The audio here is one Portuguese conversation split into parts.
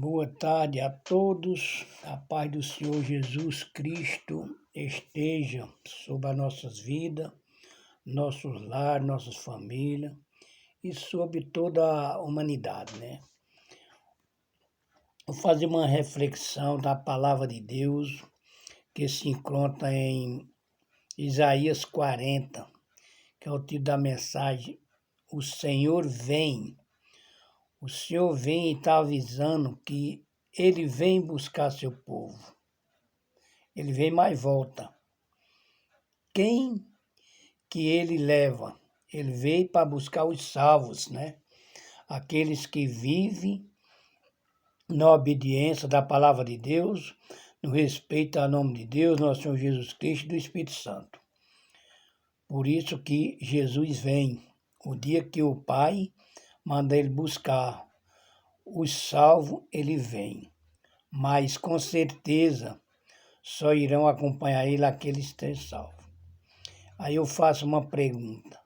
Boa tarde a todos. A paz do Senhor Jesus Cristo esteja sobre as nossas vidas, nossos lares, nossas famílias e sobre toda a humanidade, né? Vou fazer uma reflexão da palavra de Deus que se encontra em Isaías 40, que é o título da mensagem: O Senhor vem. O Senhor vem e está avisando que Ele vem buscar seu povo. Ele vem, mais volta. Quem que Ele leva? Ele veio para buscar os salvos, né? Aqueles que vivem na obediência da palavra de Deus, no respeito ao nome de Deus, nosso Senhor Jesus Cristo e do Espírito Santo. Por isso que Jesus vem, o dia que o Pai manda Ele buscar os salvos, Ele vem. Mas com certeza só irão acompanhar Ele aqueles que estão salvos. Aí eu faço uma pergunta: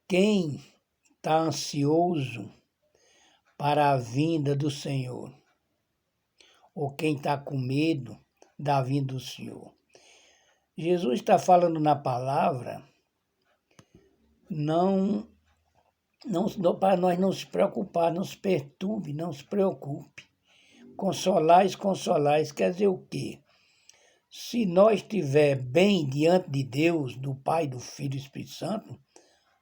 quem está ansioso para a vinda do Senhor? Ou quem está com medo da vinda do Senhor? Jesus está falando na palavra, para nós não se preocupar, não se perturbe, não se preocupe. Consolais, quer dizer o quê? Se nós estiver bem diante de Deus, do Pai, do Filho e do Espírito Santo,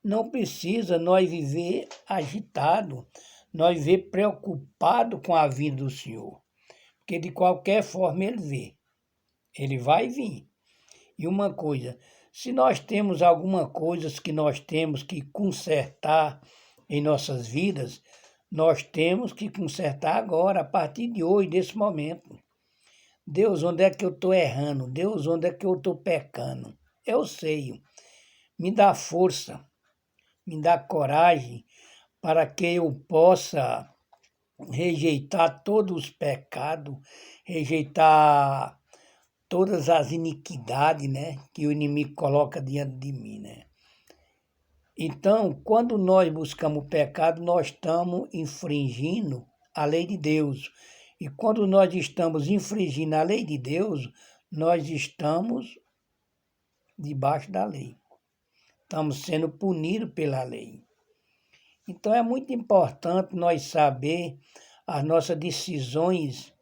não precisa nós viver agitado, nós viver preocupado com a vinda do Senhor. Porque de qualquer forma Ele vê. Ele vai vir. E uma coisa, se nós temos alguma coisa que nós temos que consertar em nossas vidas, nós temos que consertar agora, a partir de hoje, desse momento. Deus, onde é que eu estou errando? Deus, onde é que eu estou pecando? Eu sei. Me dá força, me dá coragem para que eu possa rejeitar todos os pecados, rejeitar todas as iniquidades, né, que o inimigo coloca diante de mim, né? Então, quando nós buscamos o pecado, nós estamos infringindo a lei de Deus. E quando nós estamos infringindo a lei de Deus, nós estamos debaixo da lei. Estamos sendo punidos pela lei. Então é muito importante nós saber as nossas decisões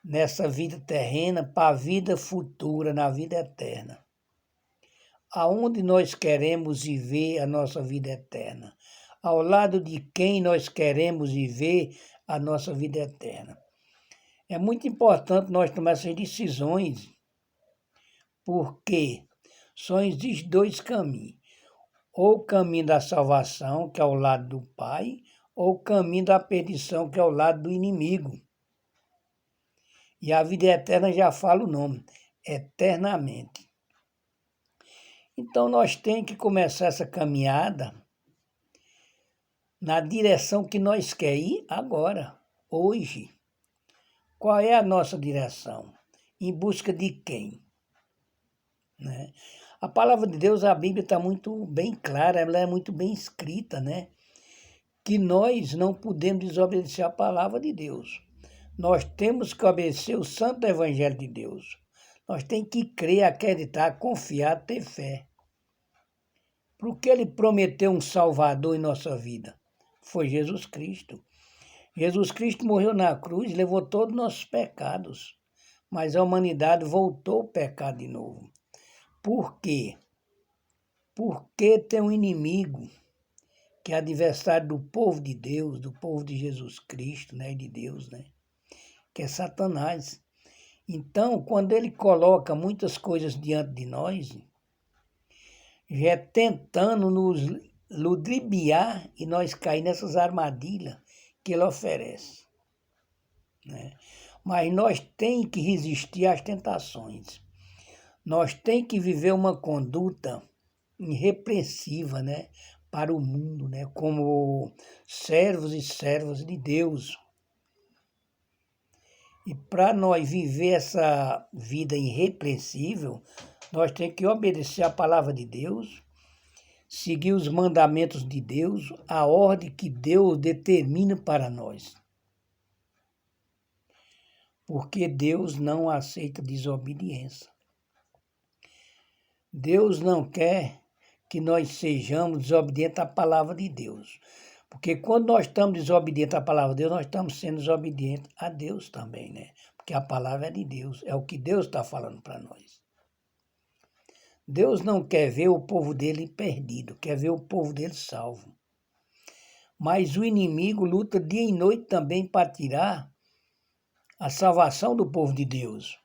nessa vida terrena para a vida futura, na vida eterna. Aonde nós queremos viver a nossa vida eterna? Ao lado de quem nós queremos viver a nossa vida eterna? É muito importante nós tomar essas decisões, porque só existem dois caminhos. Ou o caminho da salvação, que é ao lado do Pai, ou o caminho da perdição, que é ao lado do inimigo. E a vida eterna já fala o nome, eternamente. Então nós temos que começar essa caminhada na direção que nós queremos ir agora, hoje. Qual é a nossa direção? Em busca de quem? Né? A palavra de Deus, a Bíblia está muito bem clara, ela é muito bem escrita, né? Que nós não podemos desobedecer a palavra de Deus. Nós temos que obedecer o santo evangelho de Deus. Nós temos que crer, acreditar, confiar, ter fé. Porque Ele prometeu um Salvador em nossa vida. Foi Jesus Cristo. Jesus Cristo morreu na cruz, levou todos os nossos pecados. Mas a humanidade voltou ao pecado de novo. Por quê? Porque tem um inimigo que é adversário do povo de Deus, do povo de Jesus Cristo, né, de Deus, né, que é Satanás. Então, quando ele coloca muitas coisas diante de nós, já é tentando nos ludibriar e nós cair nessas armadilhas que ele oferece, né? Mas nós temos que resistir às tentações. Nós temos que viver uma conduta irrepreensiva, né, para o mundo, né, como servos e servas de Deus. E para nós viver essa vida irrepreensível, nós temos que obedecer a palavra de Deus, seguir os mandamentos de Deus, a ordem que Deus determina para nós. Porque Deus não aceita desobediência. Deus não quer que nós sejamos desobedientes à palavra de Deus. Porque quando nós estamos desobedientes à palavra de Deus, nós estamos sendo desobedientes a Deus também, né? Porque a palavra é de Deus, é o que Deus está falando para nós. Deus não quer ver o povo dele perdido, quer ver o povo dele salvo. Mas o inimigo luta dia e noite também para tirar a salvação do povo de Deus,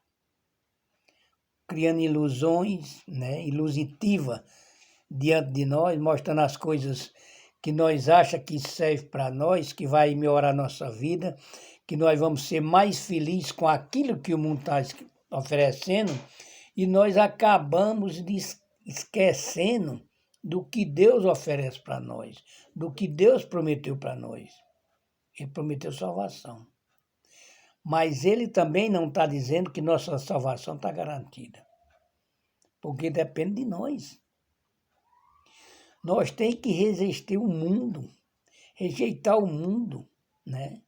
criando ilusões, né, ilusitiva diante de nós, mostrando as coisas que nós achamos que serve para nós, que vai melhorar a nossa vida, que nós vamos ser mais felizes com aquilo que o mundo está oferecendo, e nós acabamos esquecendo do que Deus oferece para nós, do que Deus prometeu para nós. Ele prometeu salvação. Mas ele também não está dizendo que nossa salvação está garantida. Porque depende de nós. Nós temos que resistir o mundo, rejeitar o mundo, né?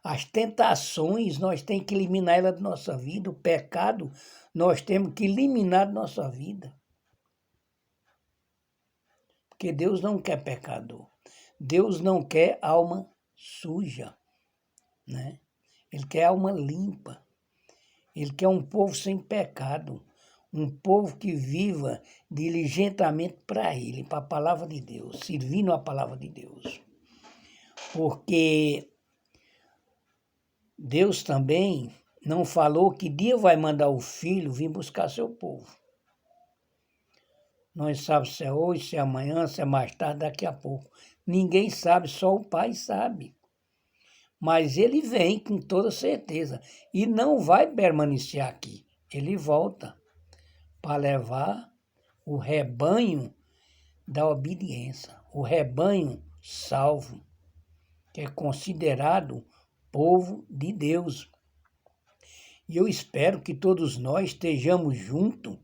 As tentações, nós temos que eliminar ela da nossa vida. O pecado, nós temos que eliminar da nossa vida. Porque Deus não quer pecador. Deus não quer alma suja, né? Ele quer alma limpa. Ele quer um povo sem pecado. Um povo que viva diligentemente para Ele, para a palavra de Deus, servindo a palavra de Deus. Porque Deus também não falou que dia vai mandar o Filho vir buscar seu povo. Nós sabemos se é hoje, se é amanhã, se é mais tarde, daqui a pouco. Ninguém sabe, só o Pai sabe. Mas ele vem com toda certeza e não vai permanecer aqui. Ele volta para levar o rebanho da obediência, o rebanho salvo, que é considerado povo de Deus. E eu espero que todos nós estejamos juntos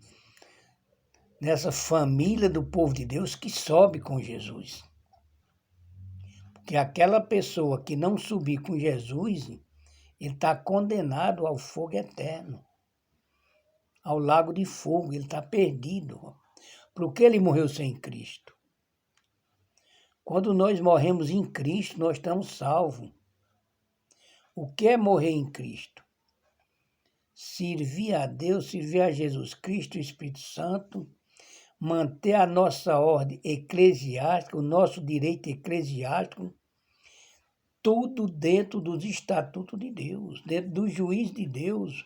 nessa família do povo de Deus que sobe com Jesus. Porque aquela pessoa que não subir com Jesus, ele está condenado ao fogo eterno, ao lago de fogo, ele está perdido. Porque ele morreu sem Cristo. Quando nós morremos em Cristo, nós estamos salvos. O que é morrer em Cristo? Servir a Deus, servir a Jesus Cristo, o Espírito Santo, manter a nossa ordem eclesiástica, o nosso direito eclesiástico, tudo dentro dos estatutos de Deus, dentro do juízo de Deus,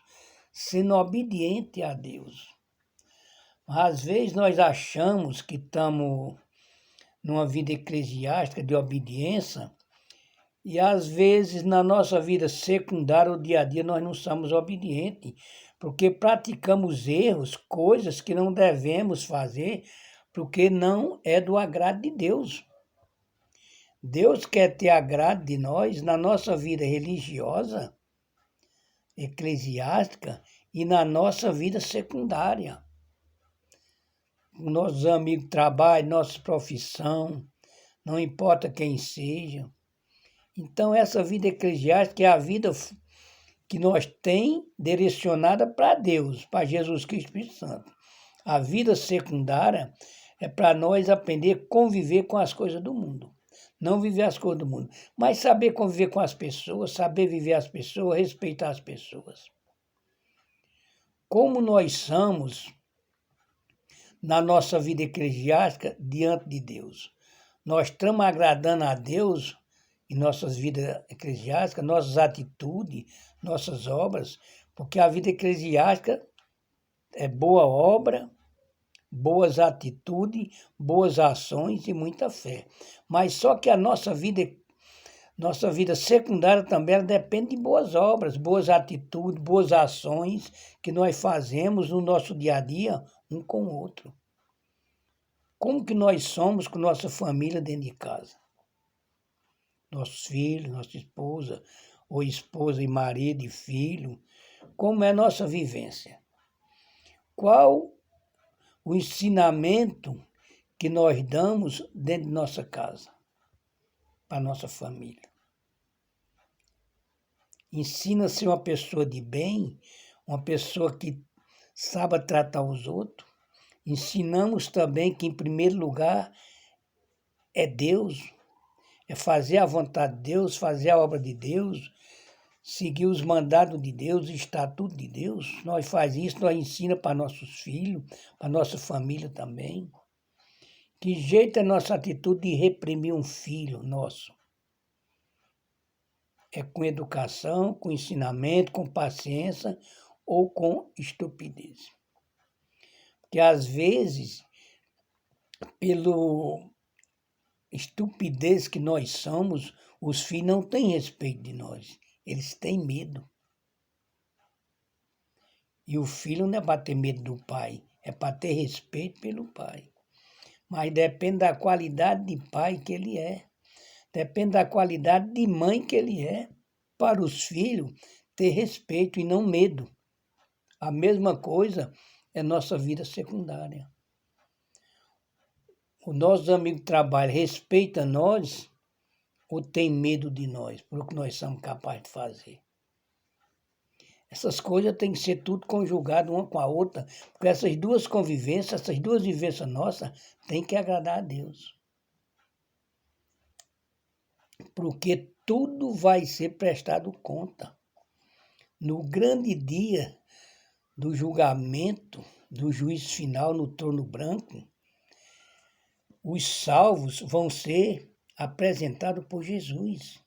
sendo obediente a Deus. Às vezes nós achamos que estamos numa vida eclesiástica de obediência e às vezes na nossa vida secundária, o dia a dia, nós não somos obedientes, porque praticamos erros, coisas que não devemos fazer, porque não é do agrado de Deus. Deus quer ter agrado de nós na nossa vida religiosa, eclesiástica e na nossa vida secundária. Nossos amigos de trabalho, nossa profissão, não importa quem seja. Então, essa vida eclesiástica é a vida que nós temos direcionada para Deus, para Jesus Cristo e Espírito Santo. A vida secundária é para nós aprender a conviver com as coisas do mundo. Não viver as coisas do mundo, mas saber conviver com as pessoas, saber viver as pessoas, respeitar as pessoas. Como nós somos na nossa vida eclesiástica diante de Deus. Nós estamos agradando a Deus em nossas vidas eclesiásticas, nossas atitudes, nossas obras, porque a vida eclesiástica é boa obra, boas atitudes, boas ações e muita fé. Mas só que a nossa vida secundária também ela depende de boas obras, boas atitudes, boas ações que nós fazemos no nosso dia a dia, um com o outro. Como que nós somos com nossa família dentro de casa? Nossos filhos, nossa esposa, ou esposa e marido e filho, como é a nossa vivência? Qual o ensinamento que nós damos dentro de nossa casa, para nossa família. Ensina a ser uma pessoa de bem, uma pessoa que saiba tratar os outros. Ensinamos também que, em primeiro lugar, é Deus, é fazer a vontade de Deus, fazer a obra de Deus, seguir os mandados de Deus, o estatuto de Deus. Nós faz isso, nós ensina para nossos filhos, para nossa família também. Que jeito é nossa atitude de reprimir um filho nosso? É com educação, com ensinamento, com paciência ou com estupidez. Porque às vezes, pela estupidez que nós somos, os filhos não têm respeito de nós. Eles têm medo. E o filho não é para ter medo do pai, é para ter respeito pelo pai. Mas depende da qualidade de pai que ele é. Depende da qualidade de mãe que ele é. Para os filhos ter respeito e não medo. A mesma coisa é nossa vida secundária. Os nossos amigos de trabalho respeitam nós ou tem medo de nós, pelo que nós somos capazes de fazer? Essas coisas têm que ser tudo conjugado uma com a outra, porque essas duas convivências, essas duas vivências nossas, têm que agradar a Deus. Porque tudo vai ser prestado conta. No grande dia do julgamento, do juízo final no trono branco, os salvos vão ser apresentados por Jesus.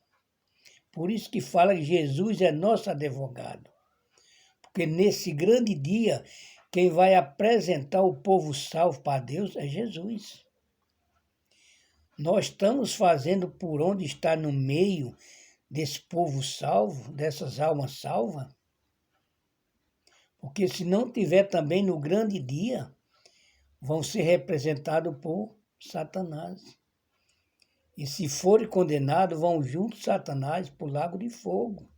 Por isso que fala que Jesus é nosso advogado. Porque nesse grande dia, quem vai apresentar o povo salvo para Deus é Jesus. Nós estamos fazendo por onde está no meio desse povo salvo, dessas almas salvas. Porque se não tiver também no grande dia, vão ser representados por Satanás. E se forem condenados, vão junto Satanás para o lago de fogo.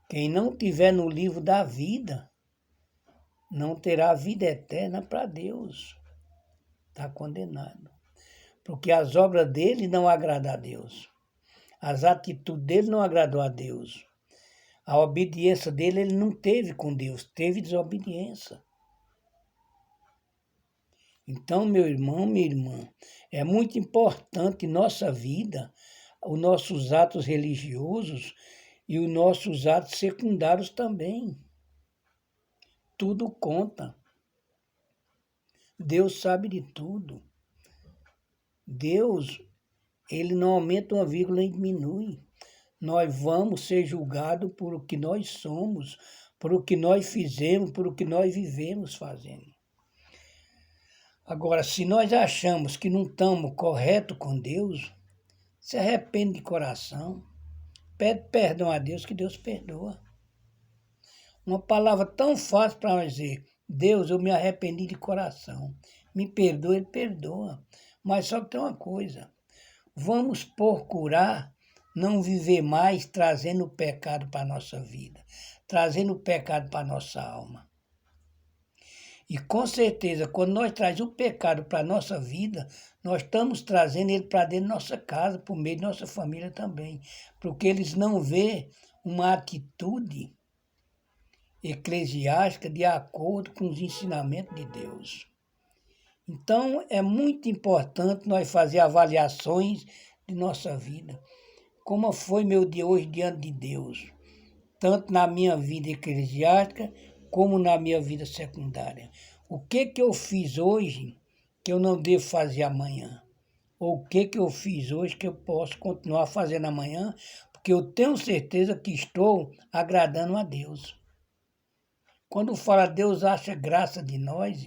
Quem não tiver no livro da vida, não terá vida eterna para Deus. Está condenado. Porque as obras dele não agradam a Deus. As atitudes dele não agradou a Deus. A obediência dele ele não teve com Deus, teve desobediência. Então, meu irmão, minha irmã, é muito importante em nossa vida, os nossos atos religiosos e os nossos atos secundários também. Tudo conta. Deus sabe de tudo. Deus, ele não aumenta uma vírgula e diminui. Nós vamos ser julgados por o que nós somos, por o que nós fizemos, por o que nós vivemos fazendo. Agora, se nós achamos que não estamos corretos com Deus, se arrepende de coração, pede perdão a Deus que Deus perdoa. Uma palavra tão fácil para nós dizer, Deus, eu me arrependi de coração, me perdoa, Ele perdoa. Mas só que tem uma coisa, vamos procurar não viver mais trazendo o pecado para a nossa vida, trazendo o pecado para a nossa alma. E com certeza, quando nós trazemos o pecado para a nossa vida, nós estamos trazendo ele para dentro da nossa casa, por meio da nossa família também. Porque eles não vê uma atitude eclesiástica de acordo com os ensinamentos de Deus. Então, é muito importante nós fazer avaliações de nossa vida. Como foi meu dia hoje diante de Deus? Tanto na minha vida eclesiástica, como na minha vida secundária. O que eu fiz hoje que eu não devo fazer amanhã? Ou o que eu fiz hoje que eu posso continuar fazendo amanhã, porque eu tenho certeza que estou agradando a Deus. Quando fala Deus acha graça de nós,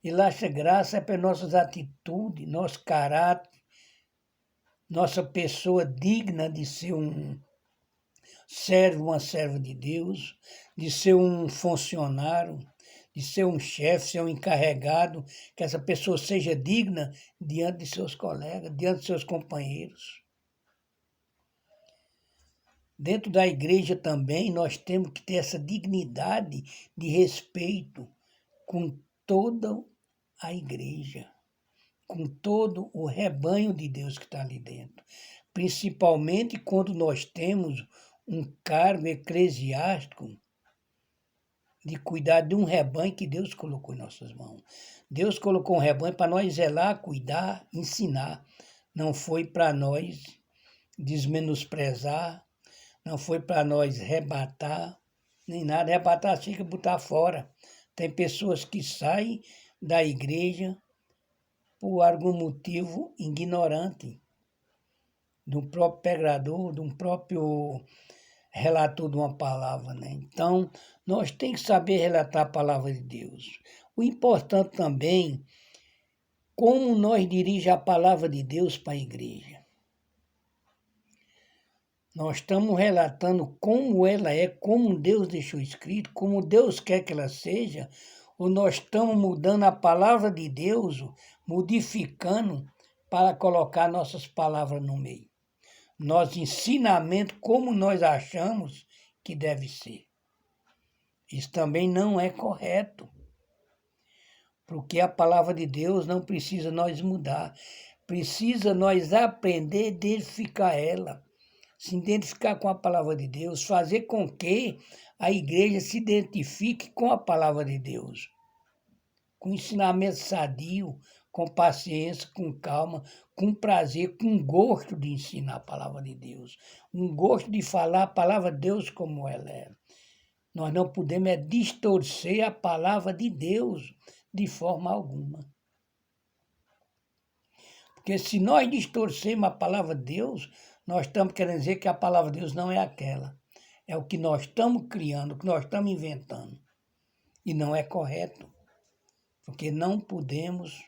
Ele acha graça pelas nossas atitudes, nosso caráter, nossa pessoa digna de ser um servo, uma serva de Deus, de ser um funcionário, de ser um chefe, ser um encarregado, que essa pessoa seja digna diante de seus colegas, diante de seus companheiros. Dentro da igreja também nós temos que ter essa dignidade de respeito com toda a igreja, com todo o rebanho de Deus que está ali dentro. Principalmente quando nós temos um cargo eclesiástico de cuidar de um rebanho que Deus colocou em nossas mãos. Deus colocou um rebanho para nós zelar, cuidar, ensinar. Não foi para nós desmenosprezar, não foi para nós rebatar, nem nada. Rebatar fica botar fora. Tem pessoas que saem da igreja por algum motivo ignorante do próprio pregador, de um próprio relator de uma palavra, né? Então, nós temos que saber relatar a palavra de Deus. O importante também, como nós dirigimos a palavra de Deus para a igreja. Nós estamos relatando como ela é, como Deus deixou escrito, como Deus quer que ela seja, ou nós estamos mudando a palavra de Deus, modificando para colocar nossas palavras no meio. Nosso ensinamento como nós achamos que deve ser. Isso também não é correto, porque a palavra de Deus não precisa nós mudar, precisa nós aprender a identificar ela, se identificar com a palavra de Deus, fazer com que a igreja se identifique com a palavra de Deus, com ensinamento sadio, com paciência, com calma, com prazer, com gosto de ensinar a palavra de Deus, um gosto de falar a palavra de Deus como ela é. Nós não podemos distorcer a palavra de Deus de forma alguma. Porque se nós distorcermos a palavra de Deus, nós estamos querendo dizer que a palavra de Deus não é aquela. É o que nós estamos criando, o que nós estamos inventando. E não é correto. Porque não podemos,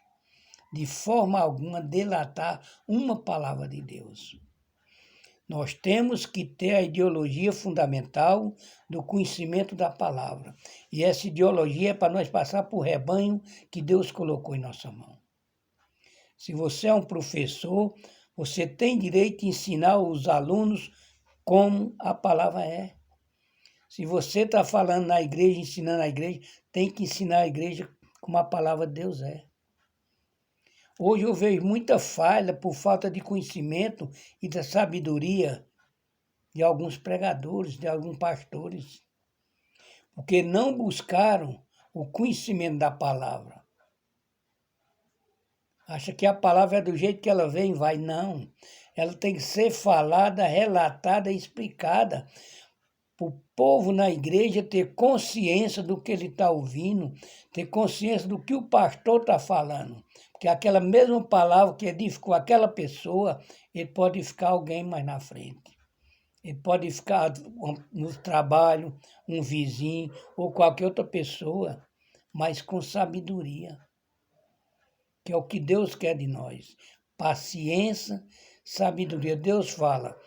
de forma alguma, delatar uma palavra de Deus. Nós temos que ter a ideologia fundamental do conhecimento da palavra. E essa ideologia é para nós passar para o rebanho que Deus colocou em nossa mão. Se você é um professor, você tem direito de ensinar os alunos como a palavra é. Se você está falando na igreja, ensinando a igreja, tem que ensinar a igreja como a palavra de Deus é. Hoje eu vejo muita falha por falta de conhecimento e da sabedoria de alguns pregadores, de alguns pastores, porque não buscaram o conhecimento da palavra. Acha que a palavra é do jeito que ela vem, vai. Não. Ela tem que ser falada, relatada, explicada, para o povo na igreja ter consciência do que ele está ouvindo, ter consciência do que o pastor está falando. Porque aquela mesma palavra que edificou aquela pessoa, ele pode edificar alguém mais na frente. Ele pode edificar no trabalho, um vizinho ou qualquer outra pessoa, mas com sabedoria, que é o que Deus quer de nós. Paciência, sabedoria. Deus fala,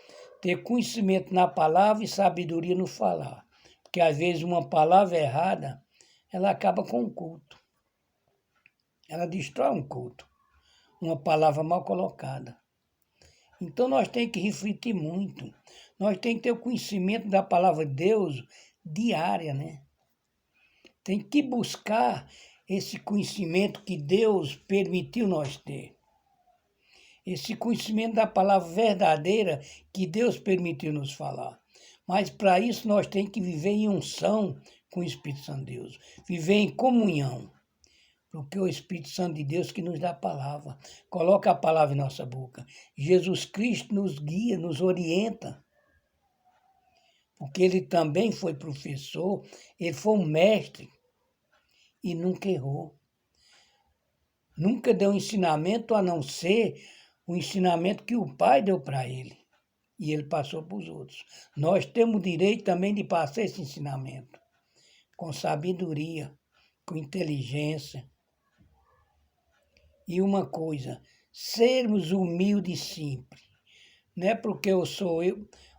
ter conhecimento na palavra e sabedoria no falar. Porque às vezes uma palavra errada, ela acaba com um culto. Ela destrói um culto. Uma palavra mal colocada. Então nós temos que refletir muito. Nós temos que ter o conhecimento da palavra de Deus diária, né? Tem que buscar esse conhecimento que Deus permitiu nós ter. Esse conhecimento da palavra verdadeira que Deus permitiu nos falar. Mas para isso nós temos que viver em unção com o Espírito Santo de Deus. Viver em comunhão. Porque é o Espírito Santo de Deus que nos dá a palavra. Coloca a palavra em nossa boca. Jesus Cristo nos guia, nos orienta. Porque ele também foi professor, ele foi um mestre e nunca errou. Nunca deu ensinamento a não ser o ensinamento que o Pai deu para ele. E ele passou para os outros. Nós temos o direito também de passar esse ensinamento. Com sabedoria, com inteligência. E uma coisa, sermos humildes e simples. Não é porque eu sou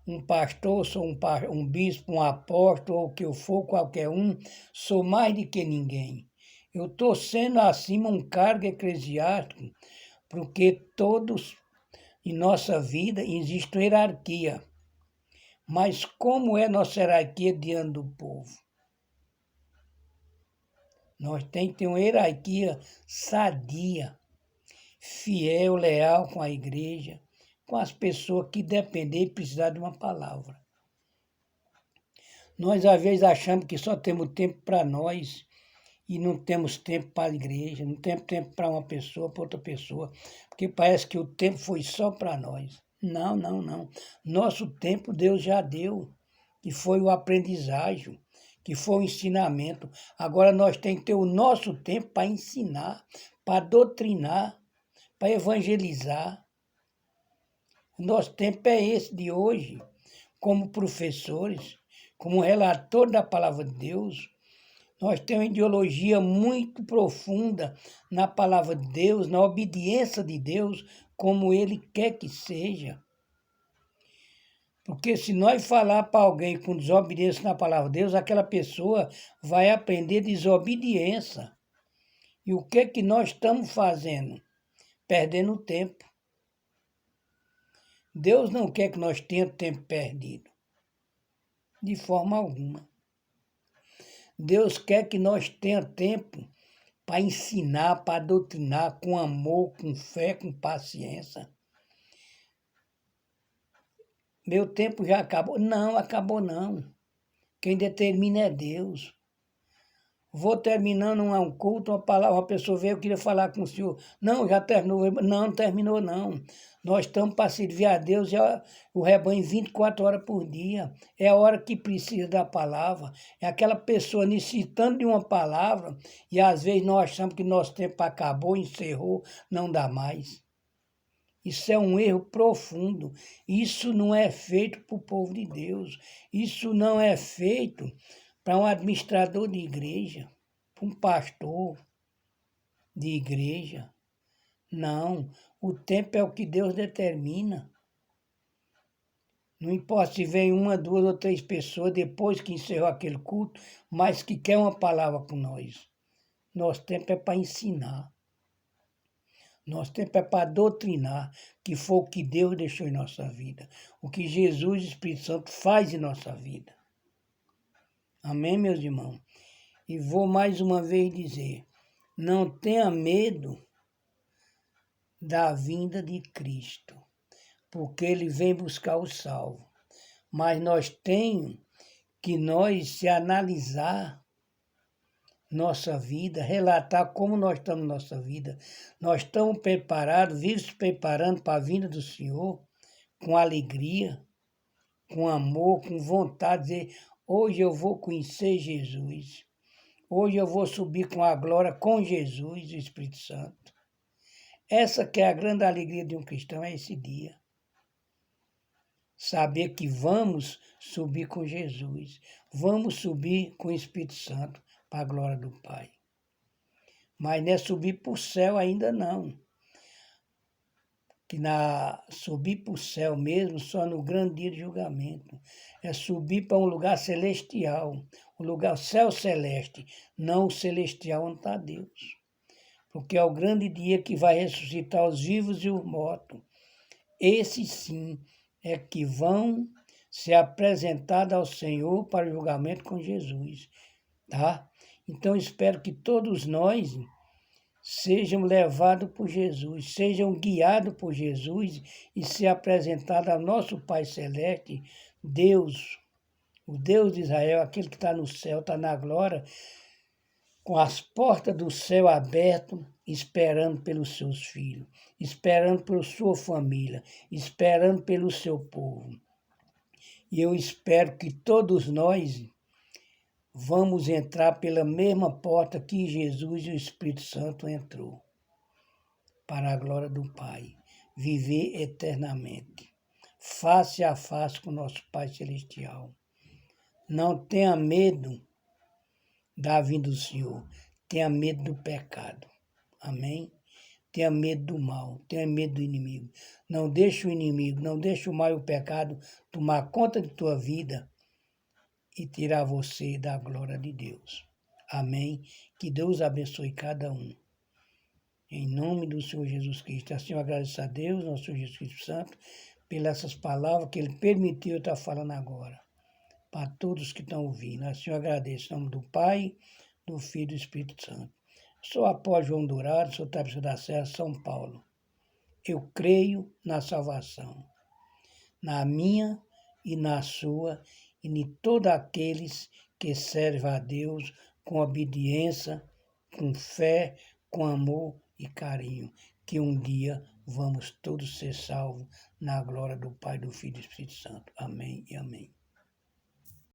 um pastor, sou um bispo, um apóstolo, ou que eu for qualquer um, sou mais do que ninguém. Eu estou sendo acima um cargo eclesiástico, porque todos em nossa vida existe hierarquia. Mas como é nossa hierarquia diante do povo? Nós temos que ter uma hierarquia sadia, fiel, leal com a igreja, com as pessoas que depender e precisar de uma palavra. Nós, às vezes, achamos que só temos tempo para nós e não temos tempo para a igreja, não temos tempo para uma pessoa, para outra pessoa, porque parece que o tempo foi só para nós. Não, não, não. Nosso tempo Deus já deu, que foi o aprendizagem, que foi o ensinamento. Agora nós temos que ter o nosso tempo para ensinar, para doutrinar, para evangelizar. O nosso tempo é esse de hoje, como professores, como relator da palavra de Deus. Nós temos uma ideologia muito profunda na palavra de Deus, na obediência de Deus, como Ele quer que seja. Porque se nós falar para alguém com desobediência na palavra de Deus, aquela pessoa vai aprender desobediência. E o que nós estamos fazendo? Perdendo tempo. Deus não quer que nós tenhamos tempo perdido. De forma alguma. Deus quer que nós tenhamos tempo para ensinar, para doutrinar com amor, com fé, com paciência. Meu tempo já acabou? Não, acabou não. Quem determina é Deus. Vou terminando um culto, uma palavra, uma pessoa veio, eu queria falar com o senhor. Não, já terminou. Não, não terminou não. Nós estamos para servir a Deus e o rebanho 24 horas por dia. É a hora que precisa da palavra. É aquela pessoa necessitando de uma palavra e às vezes nós achamos que nosso tempo acabou, encerrou, não dá mais. Isso é um erro profundo. Isso não é feito para o povo de Deus. Isso não é feito para um administrador de igreja, para um pastor de igreja. Não, o tempo é o que Deus determina. Não importa se vem uma, duas ou três pessoas depois que encerrou aquele culto, mas que quer uma palavra com nós. Nosso tempo é para ensinar. Nosso tempo é para doutrinar, que foi o que Deus deixou em nossa vida. O que Jesus e o Espírito Santo faz em nossa vida. Amém, meus irmãos? E vou mais uma vez dizer, não tenha medo da vinda de Cristo, porque Ele vem buscar o salvo. Mas nós temos que se analisar nossa vida, relatar como nós estamos na nossa vida. Nós estamos preparados, vivos preparando para a vinda do Senhor, com alegria, com amor, com vontade de dizer, hoje eu vou conhecer Jesus. Hoje eu vou subir com a glória com Jesus e o Espírito Santo. Essa que é a grande alegria de um cristão, é esse dia. Saber que vamos subir com Jesus. Vamos subir com o Espírito Santo para a glória do Pai. Mas não é subir para o céu ainda não. Que subir para o céu mesmo só no grande dia de julgamento. É subir para um lugar celestial. O céu celeste, não o celestial onde está Deus. Porque é o grande dia que vai ressuscitar os vivos e os mortos. Esses sim é que vão ser apresentados ao Senhor para o julgamento com Jesus, tá? Então espero que todos nós sejam levados por Jesus, sejam guiados por Jesus e se apresentados ao nosso Pai Celeste, Deus, o Deus de Israel, aquele que está no céu, está na glória, com as portas do céu abertas, esperando pelos seus filhos, esperando pela sua família, esperando pelo seu povo. E eu espero que todos nós vamos entrar pela mesma porta que Jesus e o Espírito Santo entrou, para a glória do Pai, viver eternamente, face a face com o nosso Pai Celestial. Não tenha medo da vinda do Senhor, tenha medo do pecado. Amém? Tenha medo do mal, tenha medo do inimigo. Não deixe o inimigo, não deixe o mal e o pecado tomar conta de tua vida e tirar você da glória de Deus. Amém? Que Deus abençoe cada um. Em nome do Senhor Jesus Cristo. Assim eu agradeço a Deus, nosso Senhor Jesus Cristo Santo, pelas essas palavras que Ele permitiu eu estar falando agora. Para todos que estão ouvindo. Assim eu agradeço. Em nome do Pai, do Filho e do Espírito Santo. Sou apóstolo João Dourado, sou Tapioca da Serra, São Paulo. Eu creio na salvação, na minha e na sua, e em todos aqueles que servem a Deus com obediência, com fé, com amor e carinho, que um dia vamos todos ser salvos na glória do Pai, do Filho e do Espírito Santo. Amém e amém.